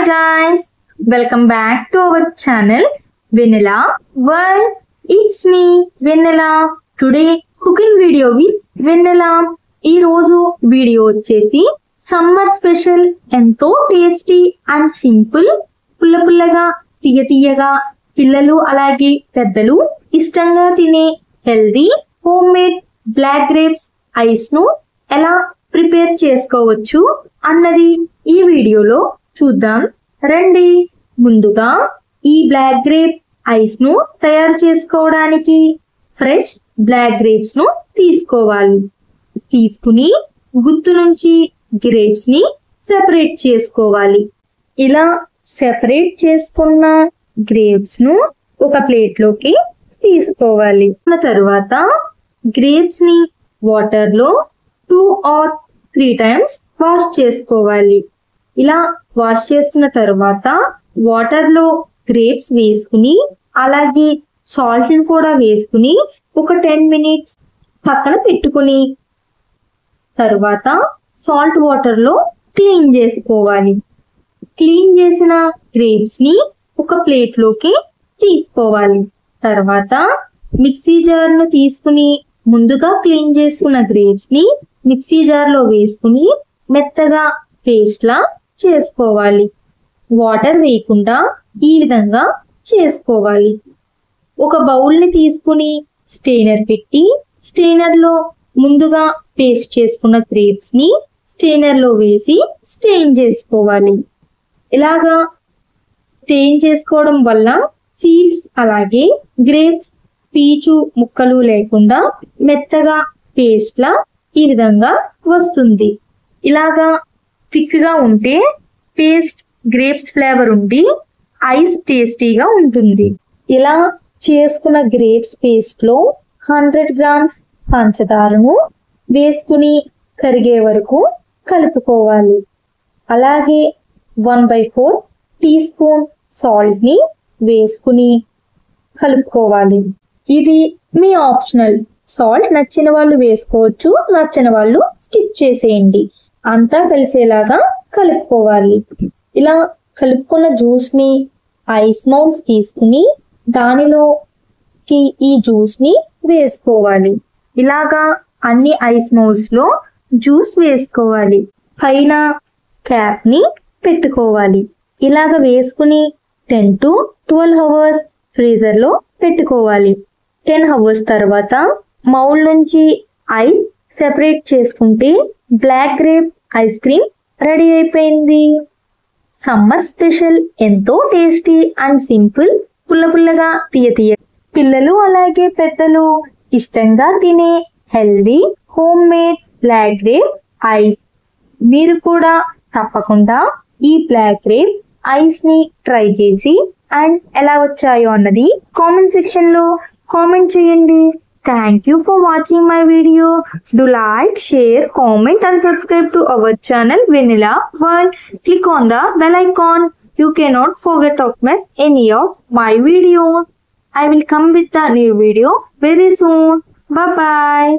guys, welcome back to our channel Vanilla World. It's me Vanilla. Today cooking video with Vanilla. ఈ రోజు video వచ్చేసి summer special ఎంతో tasty and simple పుల్లపుల్లగా తీయగా పిల్లలు అలాగే పెద్దలు ఇష్టంగా తినే healthy home made black grapes ice ను ఎలా ప్రిపేర్ చేసుకోవచ్చు అన్నది ఈ వీడియోలో చూద్దాం రండి. ముందుగా ఈ బ్లాక్ గ్రేప్ ఐస్ ను తయారు చేసుకోవడానికి ఫ్రెష్ బ్లాక్ గ్రేప్స్ ను తీసుకోవాలి. తీసుకుని గుత్తు నుంచి గ్రేప్స్ ని సెపరేట్ చేసుకోవాలి. ఇలా సెపరేట్ చేసుకున్న గ్రేప్స్ ను ఒక ప్లేట్ లోకి తీసుకోవాలి. తర్వాత గ్రేప్స్ ని వాటర్ లో 2 or 3 times వాష్ చేసుకోవాలి. ఇలా వాష్ చేసుకున్న తర్వాత వాటర్ లో గ్రేప్స్ వేసుకుని అలాగే సాల్ట్ ని కూడా వేసుకుని ఒక 10 minutes పక్కన పెట్టుకుని తర్వాత సాల్ట్ వాటర్ లో క్లీన్ చేసుకోవాలి. క్లీన్ చేసిన గ్రేప్స్ ని ఒక ప్లేట్ లోకి తీసుకోవాలి. తర్వాత మిక్సీ జార్ ను తీసుకుని ముందుగా క్లీన్ చేసుకున్న గ్రేప్స్ ని మిక్సీ జార్ లో వేసుకుని మెత్తగా పేస్ట్ లా చేసుకోవాలి. వాటర్ వేయకుండా ఈ విధంగా చేసుకోవాలి. ఒక బౌల్ ని తీసుకుని స్టెయినర్ పెట్టి స్టెయినర్ లో ముందుగా పేస్ట్ చేసుకున్న గ్రేప్స్ ని స్టెయినర్ లో వేసి స్టెయిన్ చేసుకోవాలి. ఇలాగా స్టెయిన్ చేసుకోవడం వల్ల సీడ్స్ అలాగే గ్రేప్స్ పీచు ముక్కలు లేకుండా మెత్తగా పేస్ట్ లా ఈ విధంగా వస్తుంది. ఇలాగా థిక్ గా ఉంటే పేస్ట్ గ్రేప్స్ ఫ్లేవర్ ఉండి ఐస్ టేస్టీగా ఉంటుంది. ఇలా చేసుకున్న గ్రేప్స్ పేస్ట్ లో 100 grams పంచదారను వేసుకుని కరిగే వరకు కలుపుకోవాలి. అలాగే 1/4 teaspoon సాల్ట్ ని వేసుకుని కలుపుకోవాలి. ఇది మీ ఆప్షనల్. సాల్ట్ నచ్చిన వాళ్ళు వేసుకోవచ్చు, నచ్చని వాళ్ళు స్కిప్ చేసేయండి. అంతా కలిసేలాగా కలుపుకోవాలి. ఇలా కలుపుకున్న జ్యూస్ ని ఐస్ మౌల్స్ తీసుకుని దానిలోకి ఈ జ్యూస్ ని వేసుకోవాలి. ఇలాగా అన్ని ఐస్ మౌల్స్ లో జ్యూస్ వేసుకోవాలి. పైన క్యాప్ ని పెట్టుకోవాలి. ఇలాగ వేసుకుని 10 to 12 hours ఫ్రీజర్ లో పెట్టుకోవాలి. 10 hours తర్వాత మౌల్ నుంచి ఐస్ సెపరేట్ చేసుకుంటే black grape ice cream ready అయిపోయింది. సమ్మర్ స్పెషల్ ఎంతో టేస్టీ అండ్ సింపుల్ పుల్లపుల్లగా తీయ పిల్లలు అలాగే పెద్దలు ఇష్టంగా తినే healthy home made black grape ice. మీరు కూడా తప్పకుండా ఈ బ్లాక్ గ్రేప్ ఐస్ ని ట్రై చేసి అండ్ ఎలా వచ్చాయో అన్నది కామెంట్ సెక్షన్ లో కామెంట్ చేయండి. Thank you for watching my video. Do like, share, comment and subscribe to our channel Vanilla World. Click on the bell icon. You cannot forget of miss any of my videos. I will come with a new video very soon. Bye bye.